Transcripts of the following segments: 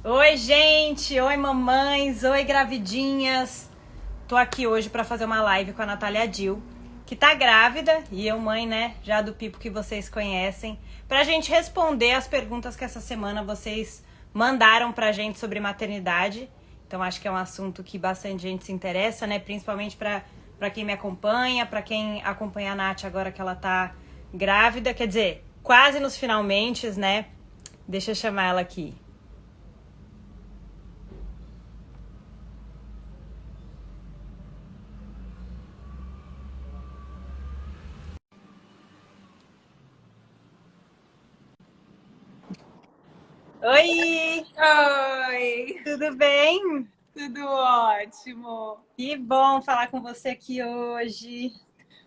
Oi, gente! Oi, mamães! Oi, gravidinhas! Tô aqui hoje pra fazer uma live com a Natália Dil, que tá grávida, e eu, mãe, né, já do Pipo que vocês conhecem, pra gente responder as perguntas que essa semana vocês mandaram pra gente sobre maternidade. Então, acho que é um assunto que bastante gente se interessa, né? Principalmente pra quem me acompanha, pra quem acompanha a Nath agora que ela tá grávida, quer dizer, quase nos finalmente, né? Deixa eu chamar ela aqui. Oi! Oi, Tudo bem? tudo ótimo. Que bom falar com você aqui hoje.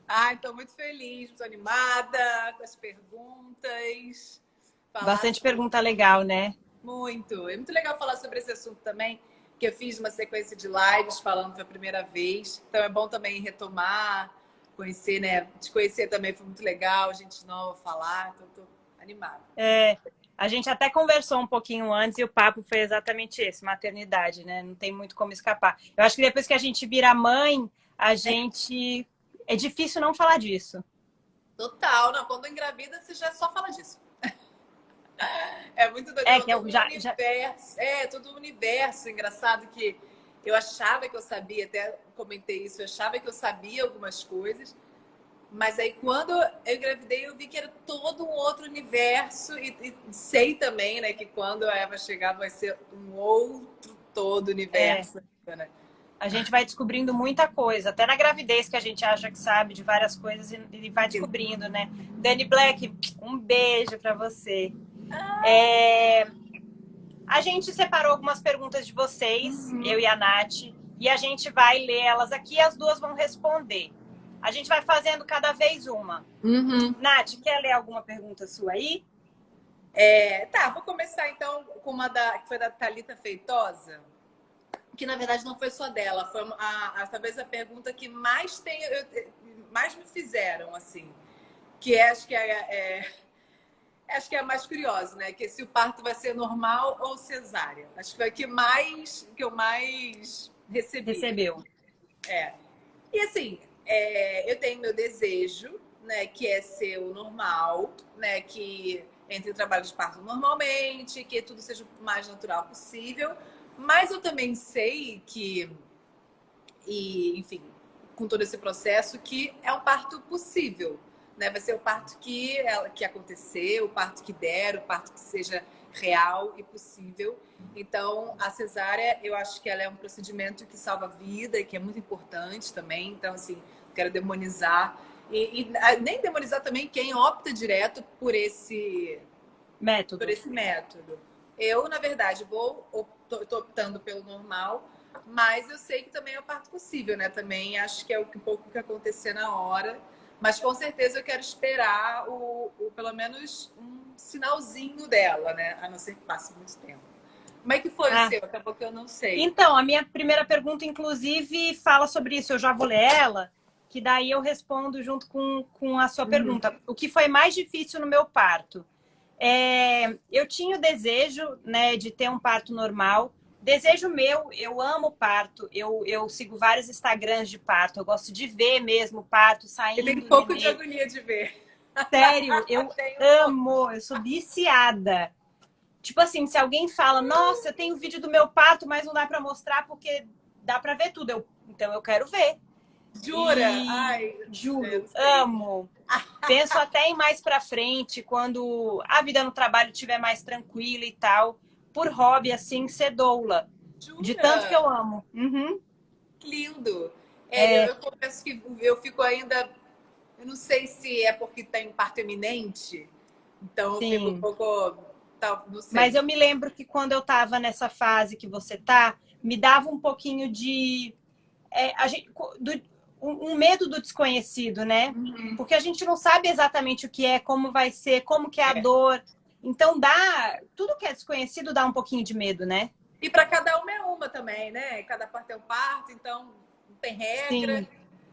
Ai, estou muito feliz, muito animada com as perguntas. Falar Bastante sobre pergunta legal, né? muito. É muito legal falar sobre esse assunto também, que eu fiz uma sequência de lives falando pela primeira vez. Então é bom também retomar, conhecer, né? Te conhecer também foi muito legal, gente nova falar. Então estou animada. A gente até conversou um pouquinho antes e o papo foi exatamente esse, maternidade, né? Não tem muito como escapar. Eu acho que depois que a gente vira mãe, a gente... É difícil não falar disso. Total, não. Quando engravida, você já só fala disso. É muito doido, É é que eu todo um já... universo. É, todo um universo. Engraçado que eu achava que eu sabia, até comentei isso, eu achava que eu sabia algumas coisas, mas aí quando eu engravidei, eu vi que era todo um outro universo e sei também, né, que quando a Eva chegar vai ser um outro todo É, universo, né? a gente vai descobrindo muita coisa. Até na gravidez que a gente acha que sabe de várias coisas e vai descobrindo, né? Dani Black, um beijo pra você. É, A gente separou algumas perguntas de vocês, eu e a Nath, e a gente vai ler elas aqui e as duas vão responder. A gente vai fazendo cada vez uma. Uhum. Nath, quer ler alguma pergunta sua aí? Tá, vou começar então com que foi da Thalita Feitosa. Que na verdade não foi só dela, foi talvez a pergunta que mais me fizeram, assim, que acho que é a mais curiosa, né? Que se o parto vai ser normal ou cesárea. Acho que foi a que eu mais recebi. Recebeu. É. E assim, eu tenho meu desejo, né? Que é ser o normal, né? Que entre o trabalho de parto normalmente, que tudo seja o mais natural possível. Mas eu também sei enfim, com todo esse processo, que é um parto possível, né? Vai ser o parto que acontecer, o parto que der, o parto que seja real e possível. Então, a cesárea, eu acho que ela é um procedimento que salva a vida e que é muito importante também. Então, assim, não quero demonizar. Nem demonizar também quem opta direto por Método. esse método. Eu, na verdade, tô optando pelo normal, mas eu sei que também é o parto possível, né? Também acho que é um pouco que acontecer na hora. Mas com certeza eu quero esperar pelo menos um sinalzinho dela, né? A não ser que passe muito tempo. Como é que foi o Ah, seu? Acabou que eu não sei. então, a minha primeira pergunta, inclusive, fala sobre isso. Eu já vou ler ela, que daí eu respondo junto com a sua pergunta. O que foi mais difícil no meu parto? Eu tinha o desejo, né, de ter um parto normal. Desejo meu, eu amo parto. Eu sigo vários Instagrams de parto. Eu gosto de ver mesmo o parto Eu tenho saindo um o pouco de nenê. agonia de ver. Sério, eu Tenho um pouco. amo, eu sou viciada. Tipo assim, se alguém fala, nossa, eu tenho vídeo do meu parto, mas não dá pra mostrar porque dá pra ver tudo. Então eu quero ver. Jura? E Ai, eu juro, sei. amo. Penso até em mais pra frente, quando a vida no trabalho estiver mais tranquila e tal, por hobby, assim, ser doula. De tanto que Jura? eu amo. Uhum. Lindo. É, Eu confesso que eu fico ainda. Eu não sei se é porque tem parto iminente, então eu fico um sim. pouco. Não Mas sei. eu me lembro que quando eu tava nessa fase que você tá, me dava um pouquinho de. A gente, um medo do desconhecido, né? Porque a gente não sabe exatamente o que é, como vai ser, como que é a É. dor. Então dá. Tudo que é desconhecido dá um pouquinho de medo, né? E para cada uma é uma também, né? Cada parto é um parto, então não tem regra. Sim.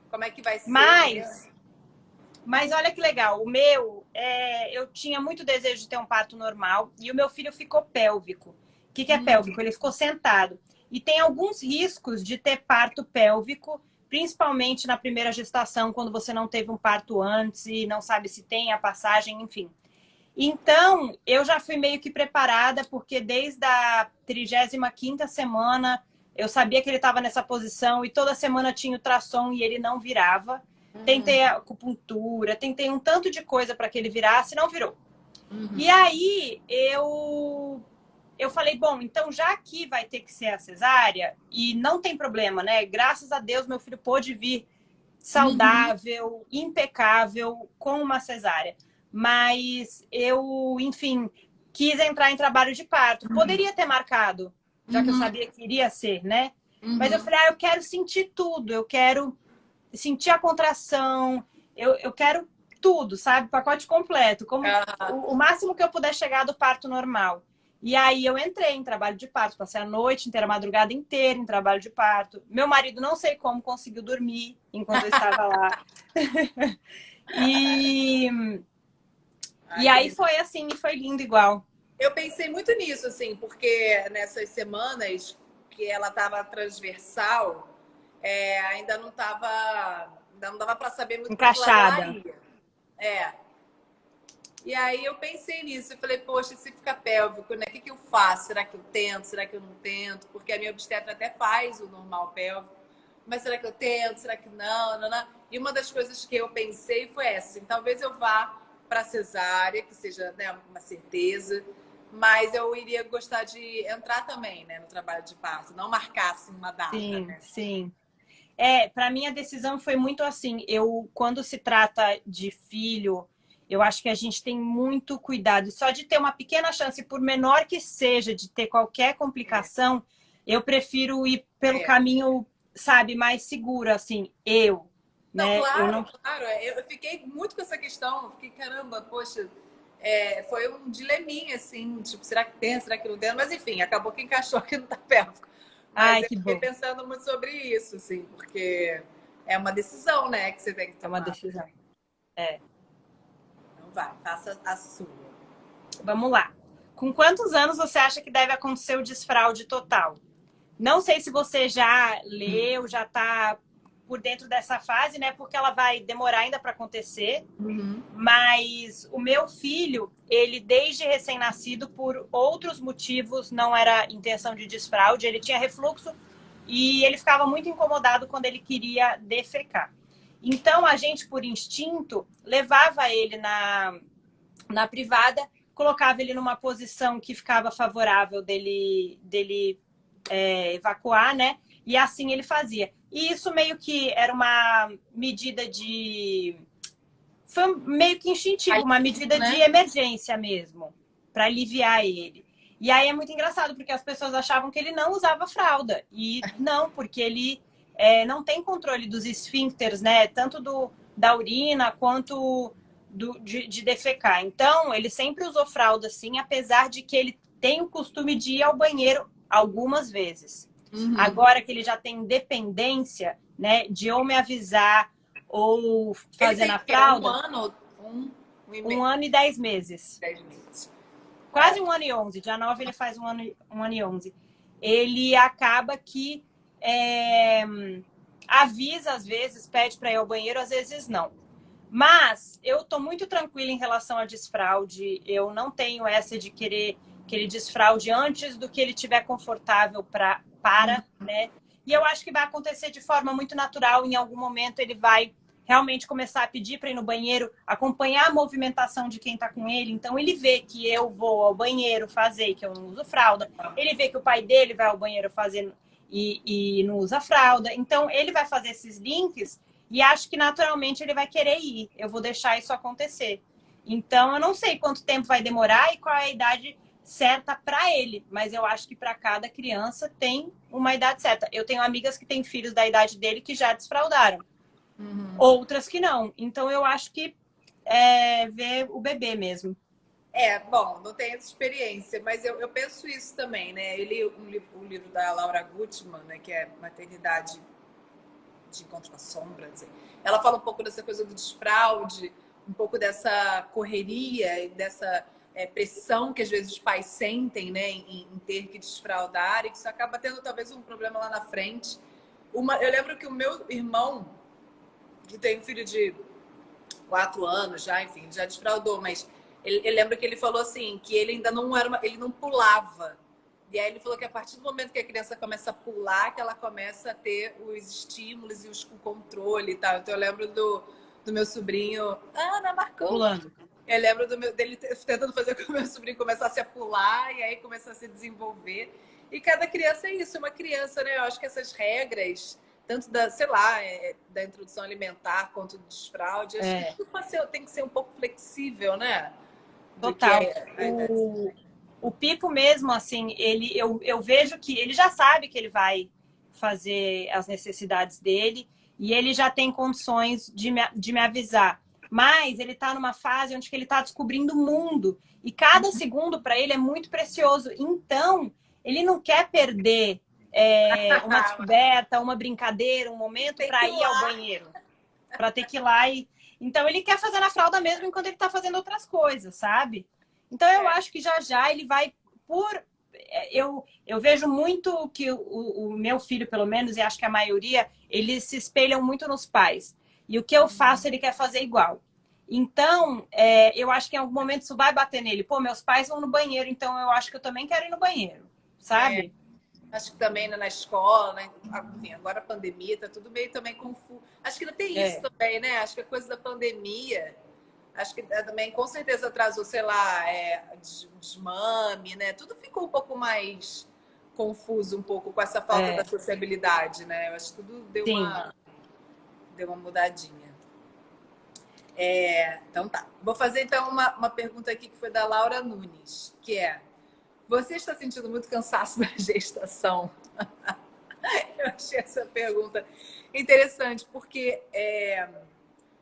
Como é que vai ser? Mas Mas olha que legal, o meu, eu tinha muito desejo de ter um parto normal e o meu filho ficou pélvico. que é pélvico? Ele ficou sentado. E tem alguns riscos de ter parto pélvico, principalmente na primeira gestação, quando você não teve um parto antes e não sabe se tem a passagem, enfim. Então, eu já fui meio que preparada, porque desde a 35ª semana, eu sabia que ele estava nessa posição e toda semana tinha ultrassom e ele não virava. Tentei a acupuntura, tentei um tanto de coisa para que ele virasse, não virou. E aí, eu falei, bom, então já que vai ter que ser a cesárea, e não tem problema, né? Graças a Deus, meu filho pôde vir saudável, impecável, com uma cesárea. Mas eu, enfim, quis entrar em trabalho de parto. Poderia ter marcado, já que eu sabia que iria ser, né? Mas eu falei, eu quero sentir tudo, eu quero sentir a contração, eu quero tudo, sabe? Pacote completo, como o máximo que eu puder chegar do parto normal. E aí eu entrei em trabalho de parto, passei a noite inteira, a madrugada inteira em trabalho de parto. Meu marido não sei como conseguiu dormir enquanto eu estava lá. E aí foi assim, e foi lindo igual. Eu pensei muito nisso, assim, porque nessas semanas que ela estava transversal, ainda não dava para saber muito para que lado ela Encaixada. ia. E aí eu pensei nisso, eu falei, poxa, se fica pélvico, né? O que eu faço? Será que eu tento? Será que eu não tento? Porque a minha obstetra até faz o normal pélvico. Mas será que eu tento? Será que não? Não, não? E uma das coisas que eu pensei foi essa, assim, talvez eu vá para cesárea, que seja, né, uma certeza, mas eu iria gostar de entrar também, né, no trabalho de parto, não marcar assim, uma data, Sim, né? sim. Para mim a decisão foi muito assim. Quando se trata de filho, eu acho que a gente tem muito cuidado. Só de ter uma pequena chance, por menor que seja, de ter qualquer complicação, eu prefiro ir pelo caminho, sabe, mais seguro, assim, Não, né? Eu claro, não. claro. Eu fiquei muito com essa questão. Eu fiquei, caramba, poxa, foi um dileminha, assim, tipo, será que tem, será que não tem? Mas enfim, acabou que encaixou aqui no tá pélvico. Mas Ai, eu que fiquei bom. pensando muito sobre isso, assim, porque é uma decisão, né, que você tem que É uma tomar. decisão. É. Então vai, faça a sua. Vamos lá. Com quantos anos você acha que deve acontecer o desfraude total? Não sei se você já leu, já está por dentro dessa fase, né? Porque ela vai demorar ainda para acontecer. Mas o meu filho, ele desde recém-nascido, por outros motivos, não era intenção de desfraude, ele tinha refluxo e ele ficava muito incomodado quando ele queria defecar. Então a gente, por instinto, levava ele na privada, colocava ele numa posição que ficava favorável dele evacuar, né? E assim ele fazia. E isso meio que era uma medida de... Foi meio que instintivo, uma medida de emergência mesmo, para aliviar ele. E aí é muito engraçado, porque as pessoas achavam que ele não usava fralda. E não, porque ele não tem controle dos esfíncteres, né? Tanto da urina quanto de defecar. Então, ele sempre usou fralda, sim, apesar de que ele tem o costume de ir ao banheiro algumas vezes. Agora que ele já tem dependência, né, de ou me avisar ou fazer na fralda. 1 ano, Um ano e 10 meses. 10 meses. Quase 1 ano e 11. Dia 9 ele faz 1 ano e 11. Ele acaba que avisa às vezes, pede para ir ao banheiro, às vezes não. Mas eu tô muito tranquila em relação a desfraude. Eu não tenho essa de querer que ele desfraude antes do que ele tiver confortável para, né? E eu acho que vai acontecer de forma muito natural. Em algum momento ele vai realmente começar a pedir para ir no banheiro, acompanhar a movimentação de quem está com ele. Então ele vê que eu vou ao banheiro fazer, que eu não uso fralda. Ele vê que o pai dele vai ao banheiro fazer e não usa fralda. Então ele vai fazer esses links e acho que naturalmente ele vai querer ir. Eu vou deixar isso acontecer. Então eu não sei quanto tempo vai demorar e qual é a idade certa para ele, mas eu acho que para cada criança tem uma idade certa. Eu tenho amigas que têm filhos da idade dele que já desfraldaram. Outras que não. Então eu acho que ver o bebê mesmo. Bom, não tenho essa experiência, mas eu penso isso também, né? O livro da Laura Gutman, né, que é Maternidade de Encontro com a Sombra, assim, ela fala um pouco dessa coisa do desfraude, um pouco dessa correria e dessa pressão que às vezes os pais sentem, né, em ter que desfraldar, e que isso acaba tendo talvez um problema lá na frente. Eu lembro que o meu irmão, que tem um filho de 4 anos já, enfim, já desfraudou, mas ele lembra que ele falou assim, que ele ainda não era ele não pulava. E aí ele falou que a partir do momento que a criança começa a pular, que ela começa a ter os estímulos e o controle e tal. Então eu lembro do meu sobrinho, Ana marcou. Pulando. Eu lembro dele tentando fazer com que o meu sobrinho começasse a pular e aí começar a se desenvolver. E cada criança é isso, uma criança, né? Eu acho que essas regras, tanto da, sei lá, da introdução alimentar quanto do desfraude, acho que tudo tem que ser um pouco flexível, né? Total. O Pipo mesmo, assim, eu vejo que ele já sabe que ele vai fazer as necessidades dele e ele já tem condições de me avisar. Mas ele está numa fase onde ele está descobrindo o mundo e cada segundo para ele é muito precioso. Então, ele não quer perder uma descoberta, uma brincadeira, um momento para ir ao banheiro, para ter que ir lá e... Então, ele quer fazer na fralda mesmo enquanto ele está fazendo outras coisas, sabe? Então, eu acho que já ele vai por... Eu vejo muito que o meu filho, pelo menos, e acho que a maioria, eles se espelham muito nos pais. E o que eu faço, ele quer fazer igual. Então, eu acho que em algum momento isso vai bater nele. Pô, meus pais vão no banheiro, então eu acho que eu também quero ir no banheiro, sabe? Acho que também na escola, né? Enfim, agora a pandemia, tá tudo meio também confuso. Acho que não tem isso também, né? Acho que a coisa da pandemia, acho que também com certeza atrasou, sei lá, desmame, né? Tudo ficou um pouco mais confuso um pouco com essa falta da sociabilidade, né? Eu acho que tudo deu uma mudadinha. Então tá. Vou fazer então uma pergunta aqui que foi da Laura Nunes, que é: você está sentindo muito cansaço da gestação? Eu achei essa pergunta interessante, porque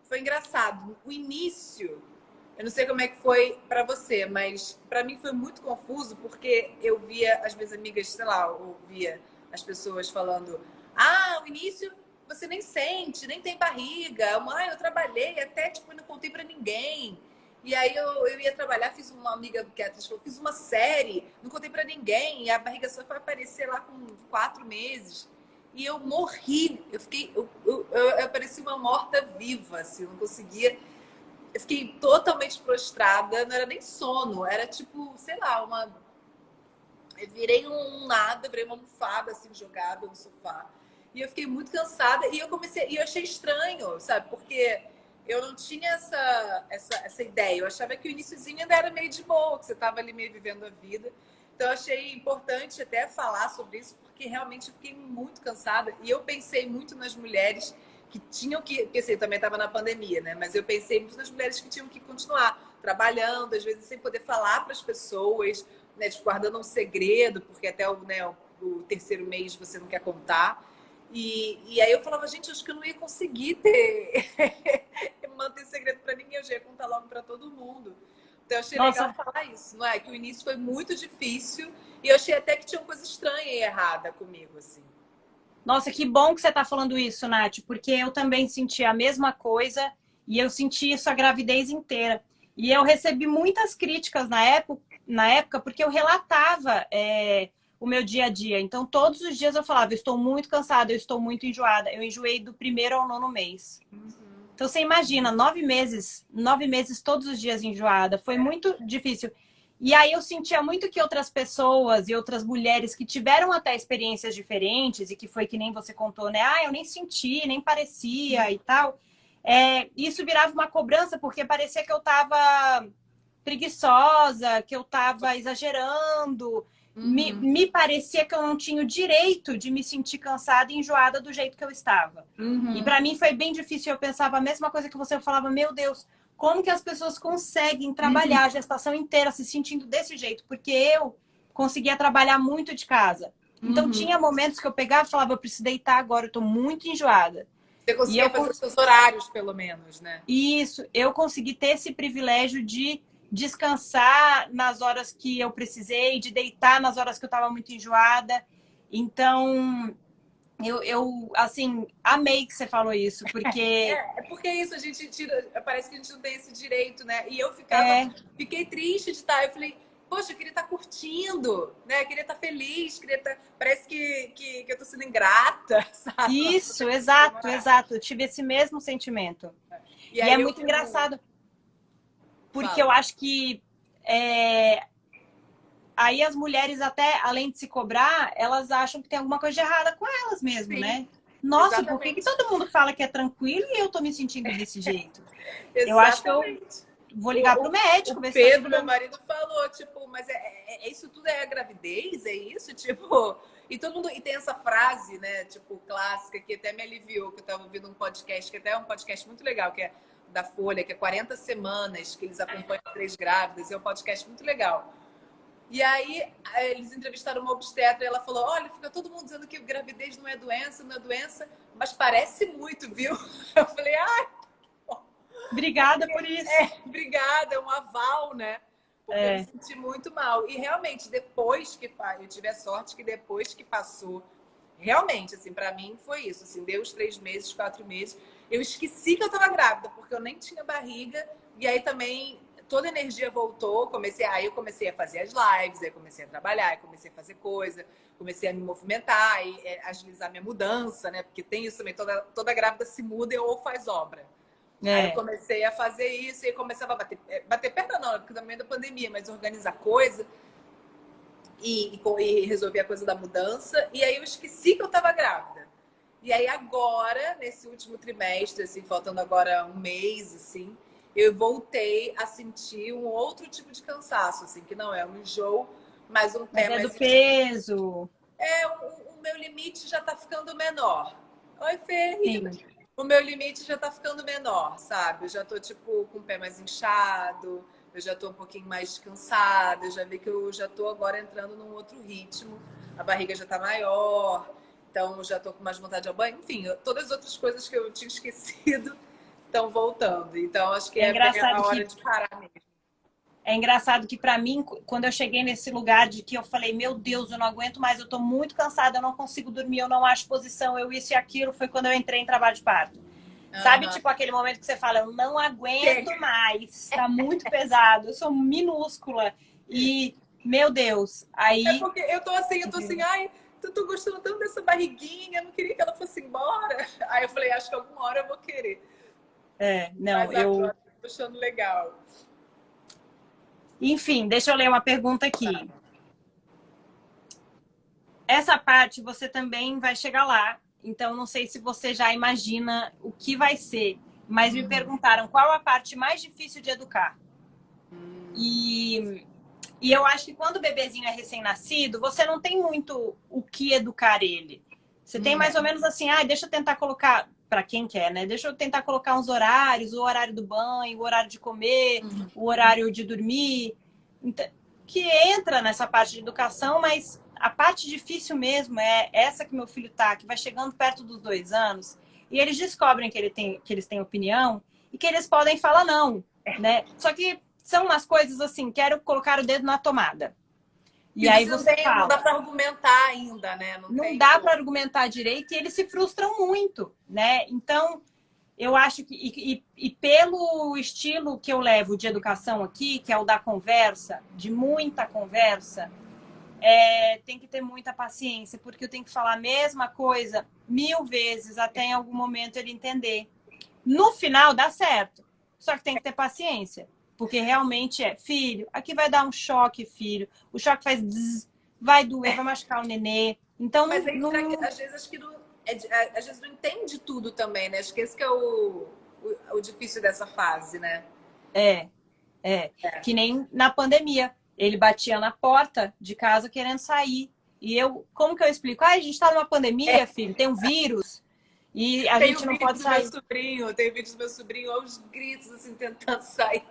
foi engraçado. O início, eu não sei como é que foi para você, mas para mim foi muito confuso, porque eu via as minhas amigas, sei lá, ouvia as pessoas falando: o início você nem sente, nem tem barriga. Eu trabalhei até, tipo, não contei para ninguém. E aí eu ia trabalhar, fiz uma amiga que é atriz, falou, fiz uma série, não contei pra ninguém, e a barriga só foi aparecer lá com 4 meses. E eu morri, eu parecia uma morta-viva, assim, eu não conseguia. Eu fiquei totalmente prostrada, não era nem sono, era tipo, sei lá, eu virei nada, virei uma almofada, assim, jogada no sofá. E eu fiquei muito cansada, e eu achei estranho, sabe, porque... eu não tinha essa ideia. Eu achava que o iniciozinho ainda era meio de boa, que você estava ali meio vivendo a vida. Então, eu achei importante até falar sobre isso, porque realmente eu fiquei muito cansada. E eu pensei muito nas mulheres que tinham que... Porque assim, eu também estava na pandemia, né? Mas eu pensei muito nas mulheres que tinham que continuar trabalhando, às vezes sem poder falar para as pessoas, né? Tipo, guardando um segredo, porque até o 3º mês você não quer contar. E aí eu falava, gente, acho que eu não ia conseguir manter segredo para ninguém, eu já ia contar logo para todo mundo. Então eu achei legal falar isso, não é? Que o início foi muito difícil e eu achei até que tinha uma coisa estranha e errada comigo, assim. Nossa, que bom que você está falando isso, Nath, porque eu também senti a mesma coisa e eu senti isso a gravidez inteira. E eu recebi muitas críticas na época porque eu relatava o meu dia a dia. Então, todos os dias eu falava, eu estou muito cansada, eu estou muito enjoada. Eu enjoei do 1º ao 9º mês. Então, você imagina, 9 meses todos os dias enjoada. Foi muito difícil. E aí eu sentia muito que outras pessoas e outras mulheres que tiveram até experiências diferentes e que foi que nem você contou, né? Eu nem senti, nem parecia e tal. Isso virava uma cobrança porque parecia que eu estava preguiçosa, que eu estava exagerando. Me parecia que eu não tinha o direito de me sentir cansada e enjoada do jeito que eu estava. E para mim foi bem difícil. Eu pensava a mesma coisa que você. Eu falava, meu Deus, como que as pessoas conseguem trabalhar a gestação inteira se sentindo desse jeito? Porque eu conseguia trabalhar muito de casa. Então tinha momentos que eu pegava e falava, eu preciso deitar agora, eu estou muito enjoada. Você conseguia fazer os seus horários, pelo menos, né? Isso, eu consegui ter esse privilégio de descansar nas horas que eu precisei, de deitar nas horas que eu estava muito enjoada. Então, assim, amei que você falou isso, porque É porque isso, a gente tira, parece que a gente não tem esse direito, né? E eu é fiquei triste de estar, eu falei, poxa, eu queria estar curtindo, né? Eu queria estar feliz, queria estar, parece que eu tô sendo ingrata, sabe? isso, exato, exato. Eu tive esse mesmo sentimento. E E é aí eu muito fico, engraçado, porque eu fala. acho que é, aí as mulheres até, além de se cobrar, elas acham que tem alguma coisa de errada com elas mesmo, Sim, né? Nossa, e por que exatamente. todo mundo fala que é tranquilo e eu tô me sentindo desse jeito? Eu acho que eu Exatamente. vou ligar O, pro o, o médico, ver se tá Pedro, tudo meu bem. marido, falou, tipo, mas isso tudo é a gravidez? É isso? Tipo, e todo mundo, e tem essa frase, né, tipo, clássica, que até me aliviou, que eu tava ouvindo um podcast, que até é um podcast muito legal, que é da Folha, que é 40 semanas, que eles acompanham três grávidas, é um podcast muito legal. E aí eles entrevistaram uma obstetra e ela falou: olha, fica todo mundo dizendo que gravidez não é doença, não é doença, mas parece muito, viu? Eu falei, Obrigada por isso. obrigada, é um aval, né? Porque eu me É, senti muito mal. E realmente, depois que eu tive a sorte que depois que passou, realmente, assim, para mim foi isso. Assim, deu os 3 meses, 4 meses. Eu esqueci que eu tava grávida, porque eu nem tinha barriga. E aí também toda a energia voltou. Aí eu comecei a fazer as lives, aí comecei a trabalhar, aí comecei a fazer coisa, comecei a me movimentar e agilizar minha mudança, né? Porque tem isso também, toda grávida se muda ou faz obra. Aí eu é. comecei a fazer isso e começava a bater perna não, porque também da pandemia, mas organizar coisa e resolver a coisa da mudança. E aí eu esqueci que eu estava grávida. E aí agora, nesse último trimestre, assim, faltando agora um mês, assim, eu voltei a sentir um outro tipo de cansaço, assim, que não é um enjoo, mas um Mas pé é do mais... peso. O meu limite já tá ficando menor. Oi, Fê, rindo. Sim. O meu limite já tá ficando menor, sabe? Eu já tô, tipo, com o pé mais inchado, eu já tô um pouquinho mais cansada, eu já vi que eu já tô agora entrando num outro ritmo, a barriga já tá maior, então eu já tô com mais vontade ao banho. Enfim, todas as outras coisas que eu tinha esquecido estão voltando. Então acho que É é bem a engraçado hora que de parar mesmo. para mim, quando eu cheguei nesse lugar de que eu falei, meu Deus, eu não aguento mais, eu tô muito cansada, eu não consigo dormir, eu não acho posição, eu isso e aquilo, foi quando eu entrei em trabalho de parto. Sabe, Uhum. tipo aquele momento que você fala, eu não aguento Chega. mais, tá muito pesado, eu sou minúscula e, meu Deus, É aí porque eu tô assim, ai, eu tô gostando tanto dessa barriguinha, eu não queria que ela fosse embora. Aí eu falei, acho que alguma hora eu vou querer. não, Mas agora eu tô achando legal. enfim, deixa eu ler uma pergunta aqui. Essa parte você também vai chegar lá, então não sei se você já imagina o que vai ser, mas me perguntaram qual a parte mais difícil de educar. E, e eu acho que quando o bebezinho é recém-nascido, você não tem muito o que educar ele. Você tem mais ou menos assim, deixa eu tentar colocar, para quem quer, né? Deixa eu tentar colocar uns horários, o horário do banho, o horário de comer, o horário de dormir, então, que entra nessa parte de educação, mas a parte difícil mesmo é essa que meu filho tá, que vai chegando perto dos 2 anos, e eles descobrem que eles têm opinião e que eles podem falar não, né? Só que são umas coisas assim, quero colocar o dedo na tomada. E E aí você você não dá fala, para argumentar ainda, né? Não não tem dá para como. argumentar direito e eles se frustram muito, né? Então, eu acho que, e pelo estilo que eu levo de educação aqui, que é o da conversa, de muita conversa, tem que ter muita paciência, porque eu tenho que falar a mesma coisa 1000 vezes até em algum momento ele entender. No final dá certo, só que tem que ter paciência, porque realmente filho, aqui vai dar um choque, filho. O choque faz zzz, vai doer, vai machucar o nenê. Então Mas aí será que não às vezes acho que não, às vezes não entende tudo também, né? Acho que esse que é o difícil dessa fase, né? é, que nem na pandemia. Ele batia na porta de casa querendo sair. E eu, como que eu explico? A gente tá numa pandemia, filho, tem um vírus e a Tem gente o não vídeo pode do meu sair. sobrinho, tem o vídeo do meu sobrinho aos gritos, assim, tentando sair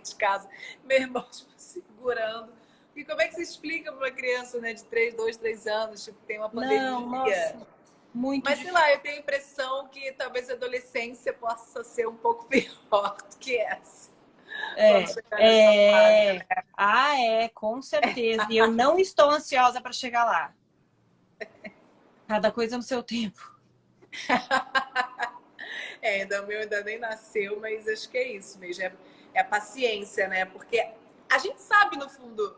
de casa. Meu irmão, tipo, segurando. E como é que se explica para uma criança, né, de 3 anos, tipo, tem uma Não, pandemia? nossa, muito Mas sei difícil. lá, eu tenho a impressão que talvez a adolescência possa ser um pouco pior do que essa. Quando É, chegar nessa fase, é. né? Com certeza. E eu não estou ansiosa para chegar lá. Cada coisa no seu tempo. Ainda o meu ainda nem nasceu, mas acho que é isso mesmo. É a paciência, né? Porque a gente sabe, no fundo,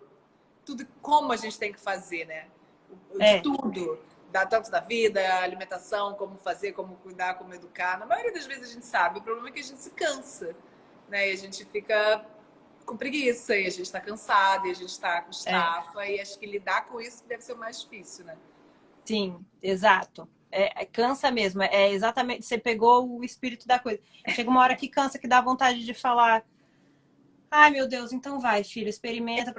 tudo como a gente tem que fazer, né? De É, tudo. Tanto da vida, alimentação, como fazer, como cuidar, como educar. Na maioria das vezes a gente sabe. O problema é que a gente se cansa, né? E a gente fica com preguiça, e a gente tá cansado, e a gente tá com é. estafa, e acho que lidar com isso deve ser o mais difícil, né? Sim, exato. Cansa mesmo. É exatamente. Você pegou o espírito da coisa. Chega uma hora que cansa, que dá vontade de falar. Ai, meu Deus, então vai, filho, experimenta.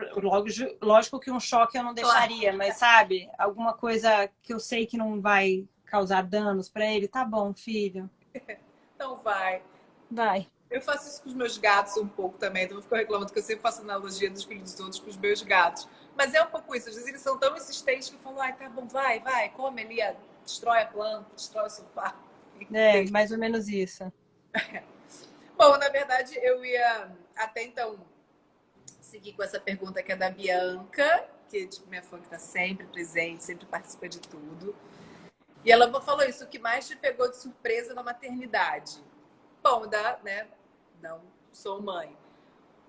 Lógico que um choque eu não Claro. deixaria, mas sabe, alguma coisa que eu sei que não vai causar danos pra ele, tá bom, filho. Então vai. Vai. Eu faço isso com os meus gatos um pouco também, então eu fico reclamando que eu sempre faço analogia dos filhos dos outros com os meus gatos. Mas é um pouco isso, às vezes eles são tão insistentes que eu falo, ai, tá bom, vai, come ali, destrói a planta, destrói o sofá. É, mais ou menos isso. Bom, na verdade, eu ia até então seguir com essa pergunta que é da Bianca, que é tipo minha fã que tá sempre presente, sempre participa de tudo. E ela falou isso, o que mais te pegou de surpresa na maternidade? Bom, né? Não sou mãe.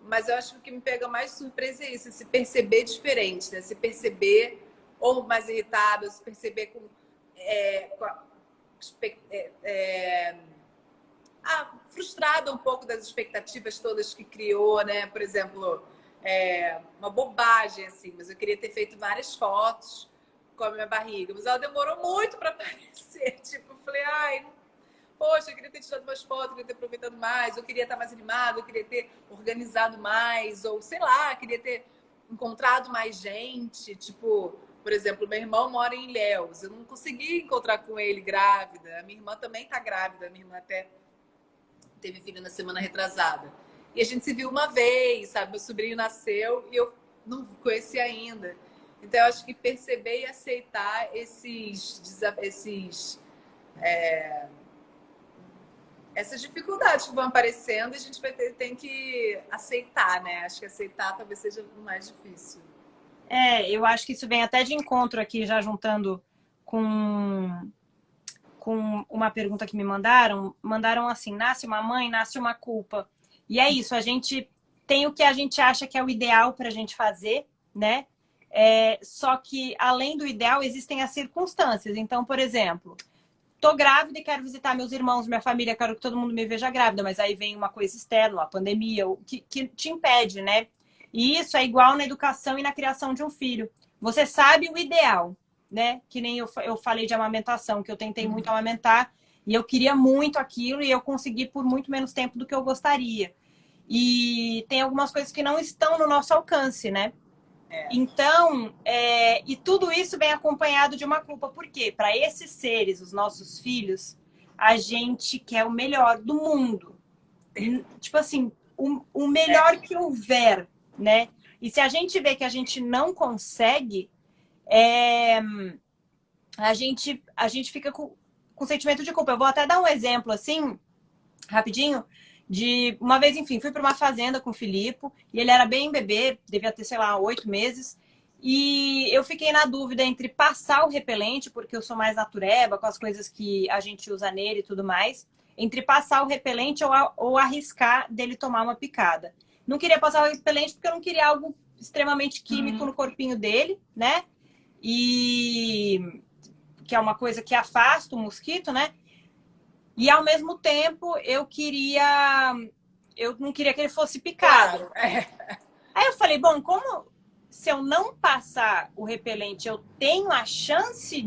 Mas eu acho que o que me pega mais surpresa é isso, se perceber diferente, né? Se perceber ou mais irritada, se perceber com a, frustrada um pouco das expectativas todas que criou, né? Por exemplo, uma bobagem, assim, mas eu queria ter feito várias fotos com a minha barriga, mas ela demorou muito para aparecer. Tipo, eu falei, ai, poxa, eu queria ter tirado mais fotos, eu queria ter aproveitado mais, eu queria estar mais animado, eu queria ter organizado mais, ou sei lá, queria ter encontrado mais gente. Tipo, por exemplo, meu irmão mora em Ilhéus, eu não consegui encontrar com ele grávida, a minha irmã também tá grávida, a minha irmã até teve filho na semana retrasada. E a gente se viu uma vez, sabe? Meu sobrinho nasceu e eu não conheci ainda. Então, eu acho que perceber e aceitar essas dificuldades que vão aparecendo, a gente tem que aceitar, né? Acho que aceitar talvez seja o mais difícil. Eu acho que isso vem até de encontro aqui, já juntando com, com uma pergunta que me mandaram. Mandaram assim: nasce uma mãe, nasce uma culpa. E é isso, a gente tem o que a gente acha que é o ideal para a gente fazer, né? Só que, além do ideal, existem as circunstâncias. Então, por exemplo, tô grávida e quero visitar meus irmãos, minha família, quero que todo mundo me veja grávida, mas aí vem uma coisa externa, uma pandemia, que te impede, né? E isso é igual na educação e na criação de um filho. Você sabe o ideal, né? Que nem eu falei de amamentação, que eu tentei muito amamentar e eu queria muito aquilo e eu consegui por muito menos tempo do que eu gostaria. E tem algumas coisas que não estão no nosso alcance, né? Então, e tudo isso vem acompanhado de uma culpa. Por quê? Para esses seres, os nossos filhos, a gente quer o melhor do mundo. Tipo assim, o melhor que houver, né? E se a gente vê que a gente não consegue, é, a gente fica com sentimento de culpa. Eu vou até dar um exemplo assim, rapidinho, de uma vez, enfim, fui para uma fazenda com o Filipe e ele era bem bebê, devia ter, sei lá, 8 meses. E eu fiquei na dúvida entre passar o repelente, porque eu sou mais natureba, com as coisas que a gente usa nele e tudo mais, entre passar o repelente ou arriscar dele tomar uma picada. Não queria passar o repelente porque eu não queria algo extremamente químico no corpinho dele, né? E que é uma coisa que afasta o mosquito, né? E ao mesmo tempo eu não queria que ele fosse picado. Claro. É. Aí eu falei, bom, como se eu não passar o repelente, eu tenho a chance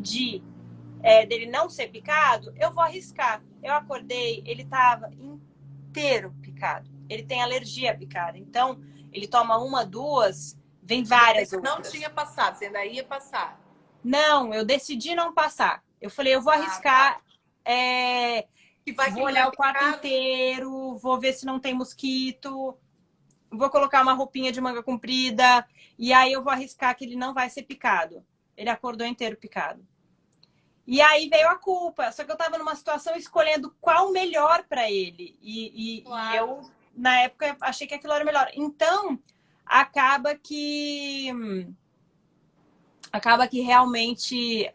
dele não ser picado, eu vou arriscar. Eu acordei, ele estava inteiro picado. Ele tem alergia à picada. Então, ele toma uma, duas, vem várias Não outras. tinha passado, você ainda ia passar. Não, eu decidi não passar. Eu falei, eu vou Tá. arriscar. Que vai que Vou ele não é olhar o quarto picado. inteiro, vou ver se não tem mosquito, vou colocar uma roupinha de manga comprida e aí eu vou arriscar que ele não vai ser picado. Ele acordou inteiro picado. E aí veio a culpa, só que eu tava numa situação escolhendo qual o melhor para ele. E Claro. eu, na época, achei que aquilo era o melhor. Então, acaba que realmente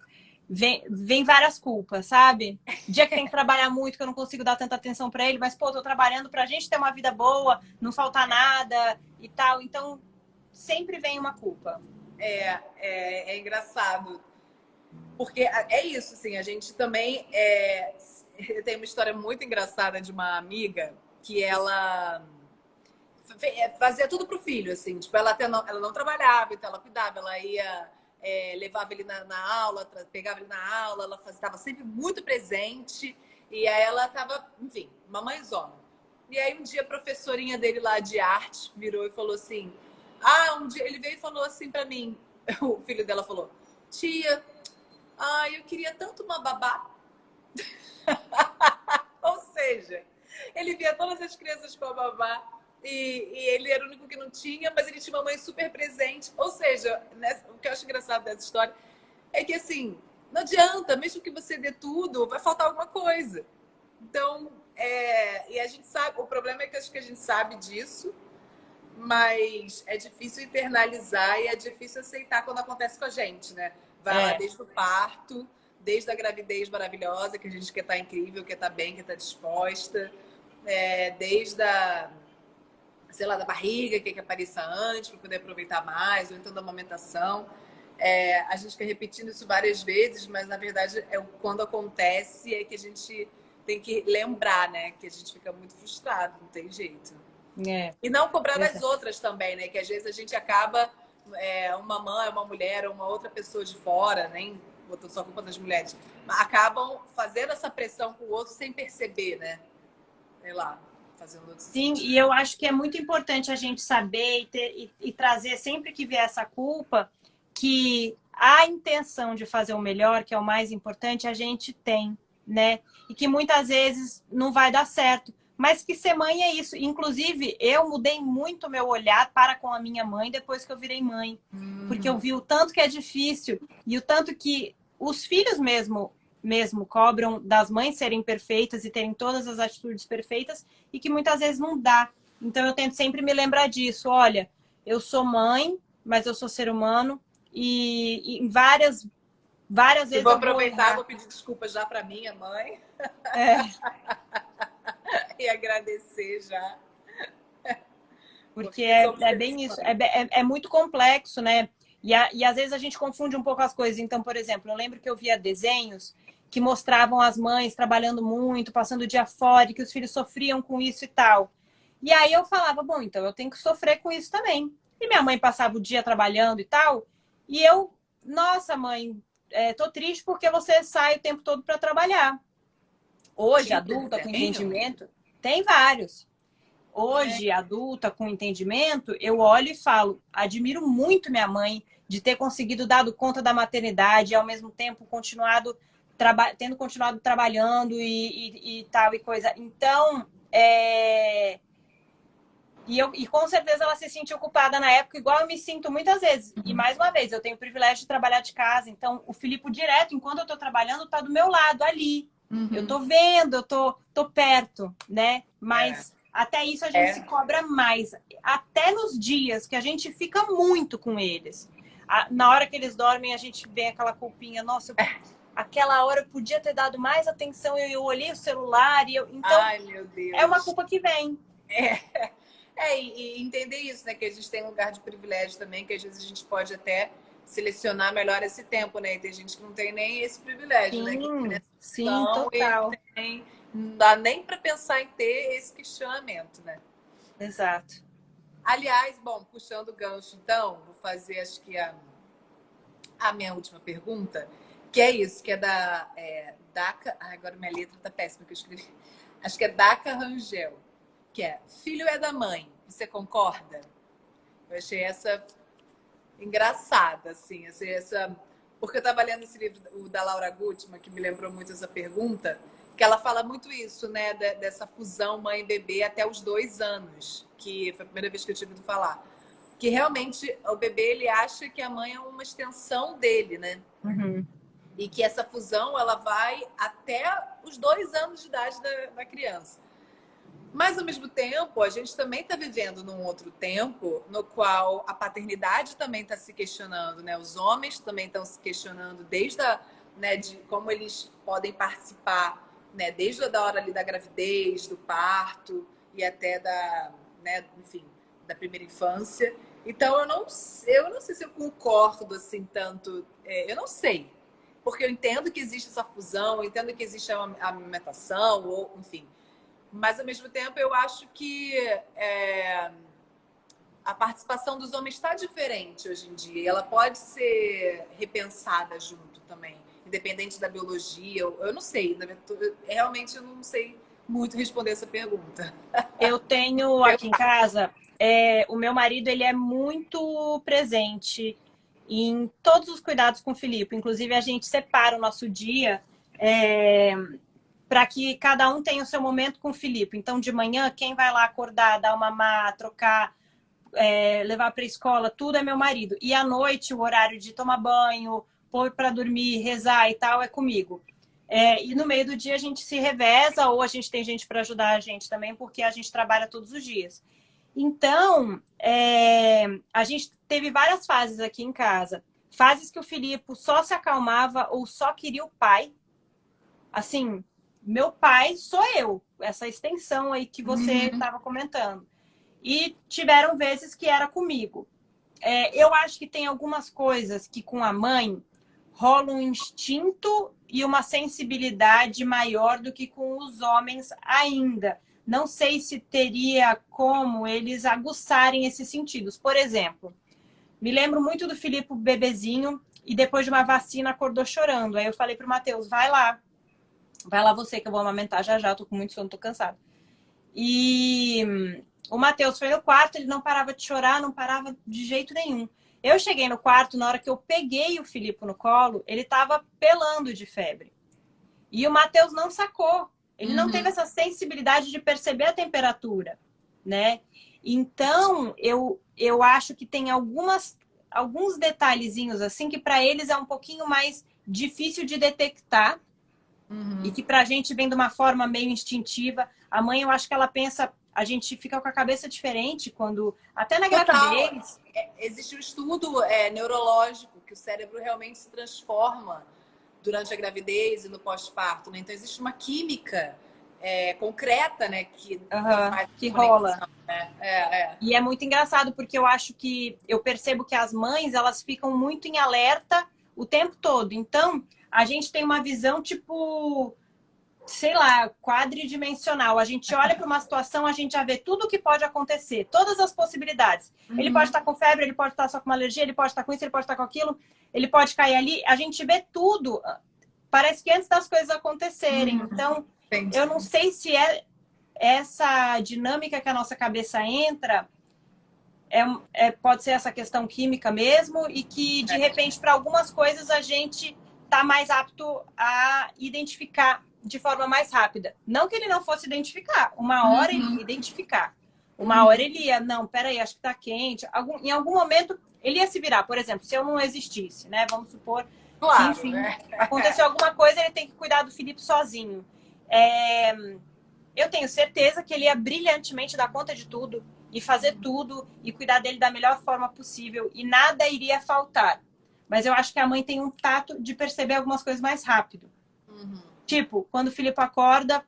vem várias culpas, sabe? Dia que tem que trabalhar muito, que eu não consigo dar tanta atenção pra ele, mas, pô, tô trabalhando pra gente ter uma vida boa, não faltar nada e tal. Então, sempre vem uma culpa. É engraçado. Porque é isso, assim, a gente também tem uma história muito engraçada de uma amiga que ela fazia tudo pro filho, assim, tipo, ela não trabalhava, então ela cuidava, ela ia, levava ele na aula, pegava ele na aula, ela estava sempre muito presente, e aí ela tava, enfim, uma mãezona. E aí um dia a professorinha dele lá de arte virou e falou assim, um dia ele veio e falou assim pra mim, o filho dela falou, tia, eu queria tanto uma babá. Ou seja, ele via todas as crianças com a babá e ele era o único que não tinha, mas ele tinha uma mãe super presente. Ou seja, o que eu acho engraçado dessa história é que, assim, não adianta, mesmo que você dê tudo, vai faltar alguma coisa. Então, e a gente sabe, o problema é que acho que a gente sabe disso, mas é difícil internalizar e é difícil aceitar quando acontece com a gente, né? Vai lá desde o parto, desde a gravidez maravilhosa, que a gente quer estar incrível, quer estar bem, quer estar disposta, desde a, sei lá, da barriga, que apareça antes para poder aproveitar mais, ou então da amamentação. A gente fica repetindo isso várias vezes, mas na verdade quando acontece é que a gente tem que lembrar, né? Que a gente fica muito frustrado, não tem jeito. E não cobrar das outras também, né? Que às vezes a gente acaba, uma mãe, uma mulher, uma outra pessoa de fora, nem botando só a culpa das mulheres, acabam fazendo essa pressão com o outro sem perceber, né? Sei lá, fazendo outro Sim, e eu acho que é muito importante a gente saber e trazer sempre que vier essa culpa, que a intenção de fazer o melhor, que é o mais importante, a gente tem, né? E que muitas vezes não vai dar certo. Mas que ser mãe é isso. Inclusive, eu mudei muito meu olhar para com a minha mãe depois que eu virei mãe. Porque eu vi o tanto que é difícil e o tanto que os filhos mesmo cobram das mães serem perfeitas e terem todas as atitudes perfeitas e que muitas vezes não dá. Então eu tento sempre me lembrar disso. Olha, eu sou mãe, mas eu sou ser humano e várias vezes vou aproveitar, vou pedir desculpas já para minha mãe. E agradecer já. Porque é bem isso. É muito complexo, né? E às vezes a gente confunde um pouco as coisas. Então, por exemplo, eu lembro que eu via desenhos que mostravam as mães trabalhando muito, passando o dia fora, e que os filhos sofriam com isso e tal. E aí eu falava, bom, então eu tenho que sofrer com isso também. E minha mãe passava o dia trabalhando e tal. E eu, nossa, mãe, tô triste porque você sai o tempo todo para trabalhar. Hoje, adulta, com entendimento, tem vários. Hoje, adulta, com entendimento, eu olho e falo, admiro muito minha mãe de ter conseguido dar conta da maternidade e, ao mesmo tempo, tendo continuado trabalhando e tal e coisa. Então, e com certeza ela se sentiu culpada na época, igual eu me sinto muitas vezes. E, mais uma vez, eu tenho o privilégio de trabalhar de casa. Então, o Filipe direto, enquanto eu estou trabalhando, está do meu lado, ali. Eu estou vendo, eu tô perto, né? Mas... até isso a gente se cobra mais. Até nos dias que a gente fica muito com eles. Na hora que eles dormem, a gente vê aquela culpinha. Nossa, aquela hora eu podia ter dado mais atenção. Eu olhei o celular e eu... Então, ai, meu Deus. É uma culpa que vem. E entender isso, né? Que a gente tem um lugar de privilégio também, que às vezes a gente pode até selecionar melhor esse tempo, né? E tem gente que não tem nem esse privilégio, sim, né? Sim, total. Não dá nem para pensar em ter esse questionamento, né? Exato. Aliás, bom, puxando o gancho, então, vou fazer, acho que a minha última pergunta, que é isso, que é da Daca... agora minha letra tá péssima que eu escrevi. Acho que é Daca Rangel, que é: filho é da mãe, você concorda? Eu achei essa engraçada, assim, porque eu estava lendo esse livro, o da Laura Gutman, que me lembrou muito essa pergunta, que ela fala muito isso, né, dessa fusão mãe e bebê até os 2 anos, que foi a primeira vez que eu tive ouvido falar. Que realmente o bebê, ele acha que a mãe é uma extensão dele, né? E que essa fusão, ela vai até os 2 anos de idade da criança. Mas, ao mesmo tempo, a gente também está vivendo num outro tempo no qual a paternidade também está se questionando, né? Os homens também estão se questionando desde né, de como eles podem participar, né, desde a hora ali da gravidez, do parto e até da, né, enfim, da primeira infância. Então eu não sei se eu concordo assim tanto, eu não sei, porque eu entendo que existe essa fusão, eu entendo que existe a amamentação, ou enfim, mas ao mesmo tempo eu acho que a participação dos homens está diferente hoje em dia. E ela pode ser repensada junto também, independente da biologia. Eu não sei, realmente eu não sei muito responder essa pergunta. Eu tenho aqui em casa, o meu marido, ele é muito presente em todos os cuidados com o Filipe. Inclusive, a gente separa o nosso dia para que cada um tenha o seu momento com o Filipe. Então, de manhã, quem vai lá acordar, dar uma mamar, trocar, levar para a escola, tudo é meu marido. E à noite, o horário de tomar banho, pôr para dormir, rezar e tal, é comigo. E no meio do dia a gente se reveza, ou a gente tem gente para ajudar a gente também, porque a gente trabalha todos os dias. Então, a gente teve várias fases aqui em casa. Fases que o Filipe só se acalmava ou só queria o pai. Assim, meu pai sou eu, essa extensão aí que você estava comentando. E tiveram vezes que era comigo. Eu acho que tem algumas coisas que com a mãe rola um instinto e uma sensibilidade maior do que com os homens ainda. Não sei se teria como eles aguçarem esses sentidos. Por exemplo, me lembro muito do Filipe bebezinho e depois de uma vacina acordou chorando. Aí eu falei pro Matheus, vai lá você que eu vou amamentar já já, tô com muito sono, tô cansada. E o Matheus foi no quarto, ele não parava de chorar, não parava de jeito nenhum. Eu cheguei no quarto, na hora que eu peguei o Filipe no colo, ele tava pelando de febre. E o Matheus não sacou. Ele não teve essa sensibilidade de perceber a temperatura, né? Então, eu acho que tem alguns detalhezinhos assim que para eles é um pouquinho mais difícil de detectar. E que pra gente vem de uma forma meio instintiva. A mãe, eu acho que ela pensa, a gente fica com a cabeça diferente quando, até na gravidez. Existe um estudo neurológico que o cérebro realmente se transforma durante a gravidez e no pós-parto, né? Então existe uma química concreta, né, que faz Que conexão, rola. né? E é muito engraçado porque eu percebo que as mães, elas ficam muito em alerta o tempo todo. Então, a gente tem uma visão tipo, sei lá, quadridimensional. A gente olha para uma situação, a gente já vê tudo o que pode acontecer, todas as possibilidades. Ele pode estar com febre, ele pode estar só com uma alergia, ele pode estar com isso, ele pode estar com aquilo, ele pode cair ali. A gente vê tudo. Parece que antes das coisas acontecerem. Então, Entendi. eu não sei se é essa dinâmica que a nossa cabeça entra, pode ser essa questão química mesmo, e que, de repente, para algumas coisas a gente está mais apto a identificar de forma mais rápida. Não que ele não fosse identificar. Uma hora ele ia identificar. Uma hora ele ia, não, peraí, acho que tá quente. Em algum momento ele ia se virar. Por exemplo, se eu não existisse, né? Vamos supor Claro, que, enfim, aconteceu alguma coisa, ele tem que cuidar do Filipe sozinho. Eu tenho certeza que ele ia brilhantemente dar conta de tudo e fazer tudo e cuidar dele da melhor forma possível e nada iria faltar. Mas eu acho que a mãe tem um tato de perceber algumas coisas mais rápido. Tipo, quando o Filipe acorda,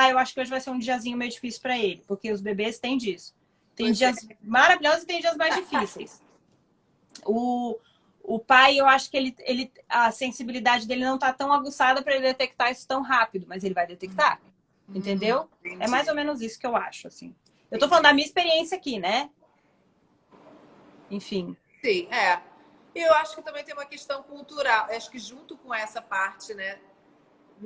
eu acho que hoje vai ser um diazinho meio difícil para ele, porque os bebês têm disso. Tem dias maravilhosos e tem dias mais difíceis. O pai, eu acho que a sensibilidade dele não tá tão aguçada para ele detectar isso tão rápido, mas ele vai detectar. Entendeu? Entendi. É mais ou menos isso que eu acho, assim. Eu tô falando da minha experiência aqui, né? Enfim. Sim, eu acho que também tem uma questão cultural. Acho que junto com essa parte, né,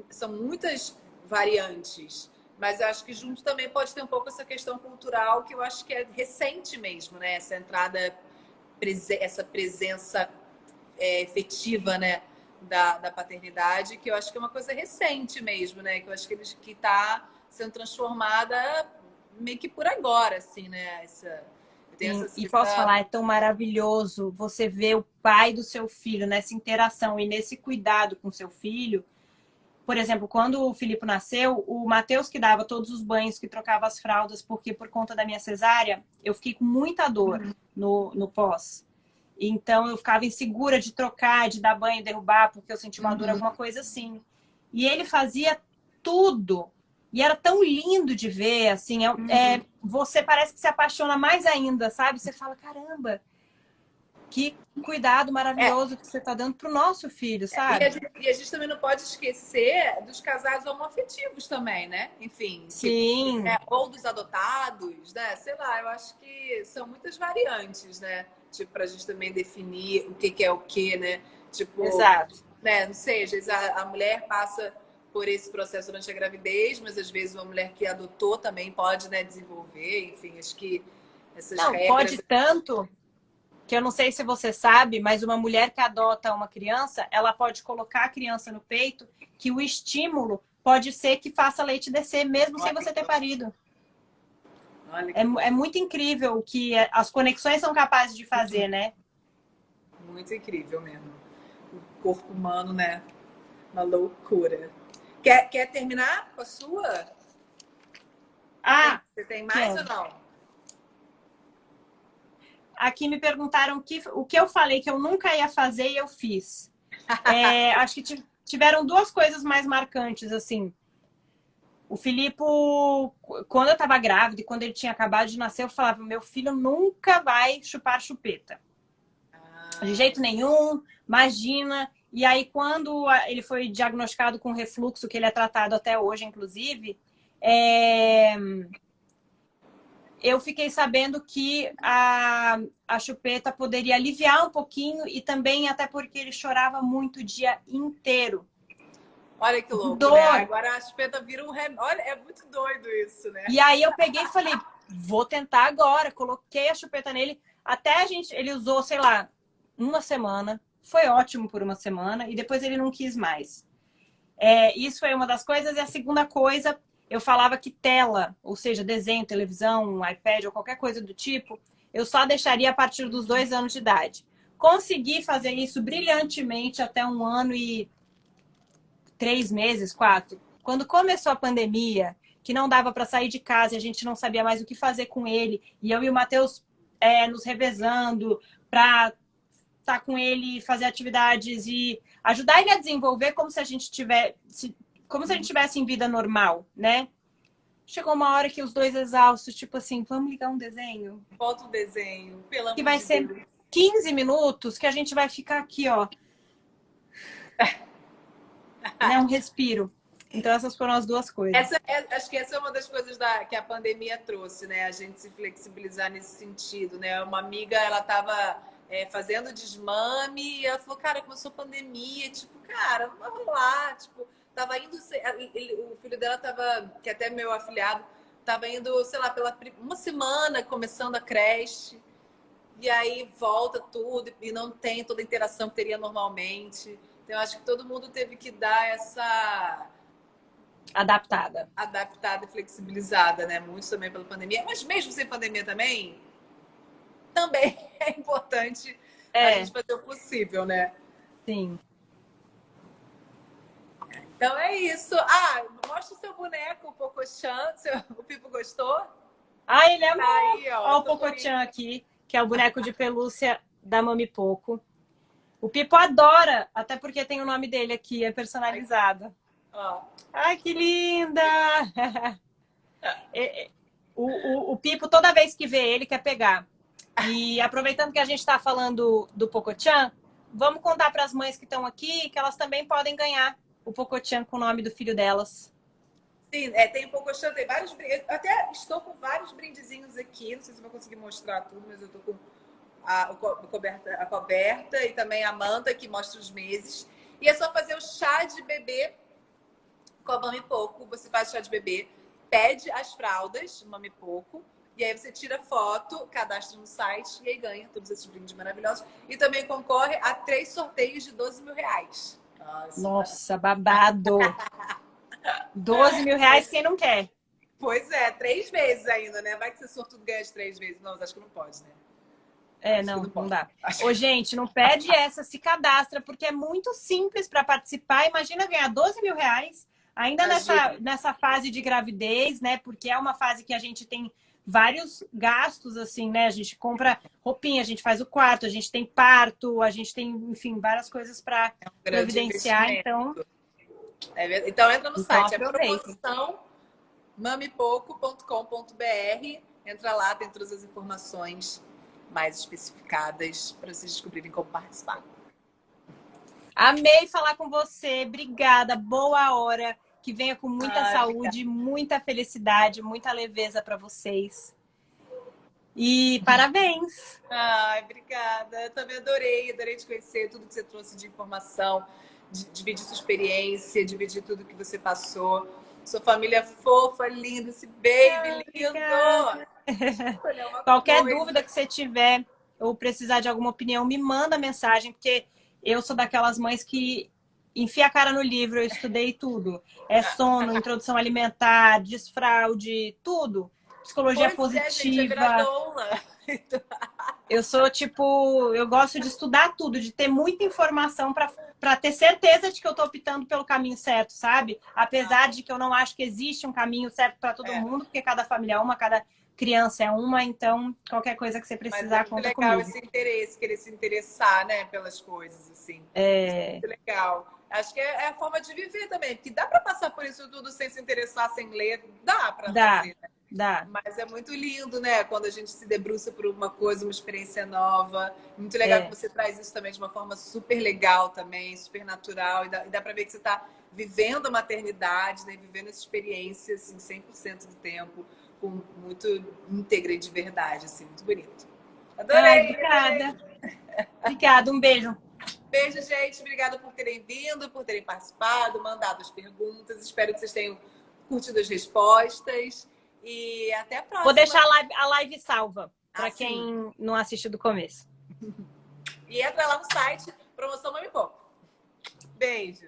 são muitas variantes, mas eu acho que junto também pode ter um pouco essa questão cultural que eu acho que é recente mesmo, né? Essa entrada, essa presença efetiva, né, da paternidade, que eu acho que é uma coisa recente mesmo, né? Que eu acho que está sendo transformada meio que por agora, assim, né? E posso falar, é tão maravilhoso você ver o pai do seu filho nessa interação e nesse cuidado com seu filho. Por exemplo, quando o Filipe nasceu, o Matheus que dava todos os banhos, que trocava as fraldas, porque por conta da minha cesárea, eu fiquei com muita dor no pós. Então eu ficava insegura de trocar, de dar banho, derrubar, porque eu sentia uma dor, alguma coisa assim. E ele fazia tudo. E era tão lindo de ver, assim, você parece que se apaixona mais ainda, sabe? Você fala, caramba, que cuidado É, maravilhoso que você está dando pro nosso filho, e sabe? a gente também não pode esquecer dos casais homoafetivos também, né? Enfim, Sim, ou dos adotados, né? Sei lá, eu acho que são muitas variantes, né? Tipo, pra gente também definir o que que é o que, né? Tipo, exato. né? Não sei, às vezes a mulher passa por esse processo durante a gravidez, mas às vezes uma mulher que adotou também pode, né, desenvolver, enfim, acho que essas Não, pode regras. tanto que eu não sei se você sabe, mas uma mulher que adota uma criança, ela pode colocar a criança no peito, que o estímulo pode ser que faça leite descer, mesmo sem você ter parido. Olha É, que é muito incrível o que as conexões são capazes de fazer, né? muito incrível mesmo. O corpo humano, né? Uma loucura. Quer terminar com a sua? Ah, Você tem mais ou quero. não? Aqui me perguntaram o que eu falei que eu nunca ia fazer e eu fiz. Acho que tiveram duas coisas mais marcantes, assim. O Filipe, quando eu estava grávida e quando ele tinha acabado de nascer, eu falava: meu filho nunca vai chupar chupeta. De Ah, jeito nenhum, imagina. E aí, quando ele foi diagnosticado com refluxo, que ele é tratado até hoje, inclusive, é, eu fiquei sabendo que a chupeta poderia aliviar um pouquinho e também até porque ele chorava muito o dia inteiro. olha que De louco, né? dor. Agora a chupeta vira um remédio. Olha, é muito doido isso, né? E aí eu peguei e falei, vou tentar agora. Coloquei a chupeta nele. Até ele usou, sei lá, uma semana. Foi ótimo por uma semana. E depois ele não quis mais. Isso foi uma das coisas. E a segunda coisa, eu falava que tela, ou seja, desenho, televisão, iPad ou qualquer coisa do tipo, eu só deixaria a partir dos 2 anos de idade. Consegui fazer isso brilhantemente até 1 ano e 3 meses, 4. Quando começou a pandemia, que não dava para sair de casa e a gente não sabia mais o que fazer com ele, e eu e o Matheus nos revezando para estar com ele, fazer atividades e ajudar ele a desenvolver como se a gente tivesse, como se a gente tivesse em vida normal, né? Chegou uma hora que os dois exaustos, tipo assim, vamos ligar um desenho? Bota o desenho, pelo Que amor vai de ser Deus. 15 minutos que a gente vai ficar aqui, ó, né? Um respiro. Então essas foram as duas coisas. Acho que essa é uma das coisas que a pandemia trouxe, né? A gente se flexibilizar nesse sentido, né? Uma amiga, ela estava fazendo desmame e ela falou, cara, começou a pandemia, tipo, cara, vamos lá, tipo, tava indo, o filho dela tava, que é até meu afilhado, tava indo, sei lá, pela uma semana começando a creche, e aí volta tudo e não tem toda a interação que teria normalmente. Então, eu acho que todo mundo teve que dar essa Adaptada. adaptada e flexibilizada, né? Muito também pela pandemia. Mas mesmo sem pandemia também é importante a É, gente fazer o possível, né? sim. Então é isso. Ah, mostra o seu boneco, o Pocochan. O Pipo gostou? Ah, ele Tá amou! aí, ó. Olha o Tô com Pocochan aqui, que é o boneco de pelúcia da Mami Poco. O Pipo adora, até porque tem o nome dele aqui, é personalizado. ó. Ai, que linda! O Pipo, toda vez que vê ele, quer pegar. E aproveitando que a gente está falando do Pocochan, vamos contar para as mães que estão aqui que elas também podem ganhar o Pocochan com o nome do filho delas. Sim, tem Pocochan, tem vários brindes. Eu até estou com vários brindezinhos aqui. Não sei se vou conseguir mostrar tudo, mas eu tô com a coberta e também a manta que mostra os meses. E é só fazer o chá de bebê com a Mami Poco. Você faz chá de bebê, pede as fraldas, Mami Poco, e aí você tira foto, cadastra no site e aí ganha todos esses brindes maravilhosos. E também concorre a 3 sorteios de 12 mil reais. Nossa, babado! 12 mil reais, quem não quer? Pois é, 3 vezes ainda, né? Vai que você sortudo ganha de 3 vezes. Não, mas acho que não pode, né? Acho que Não, não não pode. dá. Ô, gente, não perde essa, se cadastra, porque é muito simples para participar. Imagina ganhar 12 mil reais, ainda Imagina. nessa fase de gravidez, né? Porque é uma fase que a gente tem vários gastos, assim, né? A gente compra roupinha, a gente faz o quarto, a gente tem parto, a gente tem, enfim, várias coisas para Grande providenciar. investimento. Então, Então entra no site, é aproveita. promoção mamepouco.com.br. Entra lá, tem todas as informações mais especificadas para vocês descobrirem como participar. Amei falar com você. Obrigada. Boa hora. Que venha com muita saúde, obrigada. muita felicidade, muita leveza para vocês. E parabéns. Obrigada. Eu também adorei te conhecer, tudo que você trouxe de informação, dividir sua experiência, dividir tudo que você passou. Sua família fofa, linda, esse baby lindo. Qualquer dúvida que você tiver ou precisar de alguma opinião, me manda mensagem, porque eu sou daquelas mães que enfia a cara no livro, eu estudei tudo. É sono, introdução alimentar, desfraude, tudo. Psicologia positiva. Eu sou tipo, eu gosto de estudar tudo, de ter muita informação para ter certeza de que eu estou optando pelo caminho certo, sabe? Apesar de que eu não acho que existe um caminho certo para todo mundo, porque cada família é uma, cada criança é uma, então qualquer coisa que você precisar, conta comigo. Mas é muito legal esse interesse, querer se interessar, né, pelas coisas, assim. É muito legal. Acho que é a forma de viver também, porque dá para passar por isso tudo sem se interessar, sem ler, dá para fazer, né? Dá. Mas é muito lindo, né? Quando a gente se debruça por uma coisa, uma experiência nova. Muito legal que você traz isso também de uma forma super legal também, super natural. E dá para ver que você está vivendo a maternidade, né? Vivendo essa experiência, assim, 100% do tempo, com muito íntegra e de verdade, assim. Muito bonito. Adorei! Obrigada. Obrigada, um beijo. Beijo, gente. Obrigada por terem vindo, por terem participado, mandado as perguntas. Espero que vocês tenham curtido as respostas. E até a próxima. Vou deixar a live salva para quem não assistiu do começo. E entra lá no site Promoção Mami Pouco. Beijo.